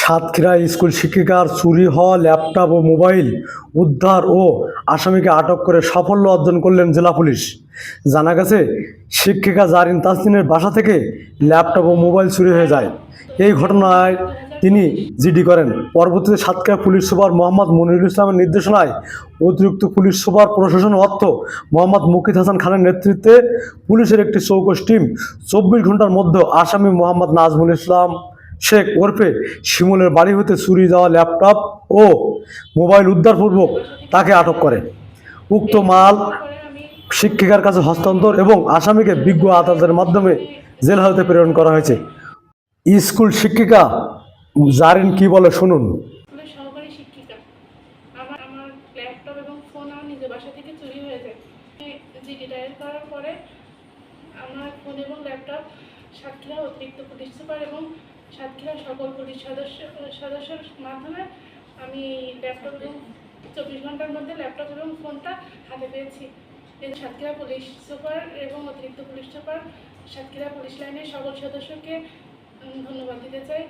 সাতক্ষীরায় স্কুল শিক্ষিকার চুরি হওয়া ল্যাপটপ ও মোবাইল উদ্ধার ও আসামিকে আটক করে সাফল্য অর্জন করলেন জেলা পুলিশ। জানা গেছে, শিক্ষিকা জারিন তাসনিনের বাসা থেকে ল্যাপটপ ও মোবাইল চুরি হয়ে যায়। এই ঘটনায় তিনি জিডি করেন। পরবর্তীতে সাতক্ষীরা পুলিশ সুপার মোহাম্মদ মনিরুল ইসলামের নির্দেশনায় অতিরিক্ত পুলিশ সুপার প্রশাসন অর্থ মোহাম্মদ মুকিত হাসান খানের নেতৃত্বে পুলিশের একটি চৌকস টিম 24 ঘন্টার মধ্যে আসামি মোহাম্মদ নাজমুল ইসলাম শেখ ওরফে শিমুলের বাড়ি হতে চুরি যাওয়া ল্যাপটপ ও মোবাইল উদ্ধারপূর্বক তাকে আটক করে। উক্ত মাল শিক্ষিকার কাছে হস্তান্তর এবং আসামিকে বিজ্ঞ আদালতের মাধ্যমে জেল হাজতে প্রেরণ করা হয়েছে। স্কুল শিক্ষিকা জারিন কি বলে শুনুন। সহকারী শিক্ষিকা, আমার ল্যাপটপ এবং ফোন আমার নিজের বাসা থেকে চুরি হয়ে যায়। জিডি দায়ের করার পরে আমার ফোন এবং ল্যাপটপ সাতক্ষীরা অতিরিক্ত পুলিশ সুপার এবং সাতক্ষীরা সকল পুলিশ সদস্যের মাধ্যমে আমি ল্যাপটপ এবং 24 ঘন্টার মধ্যে ল্যাপটপ এবং ফোনটা হাতে পেয়েছি। সাতক্ষীরা পুলিশ সুপার এবং অতিরিক্ত পুলিশ সুপার সাতক্ষীরা পুলিশ লাইনের সকল সদস্যকে ধন্যবাদ দিতে চাই।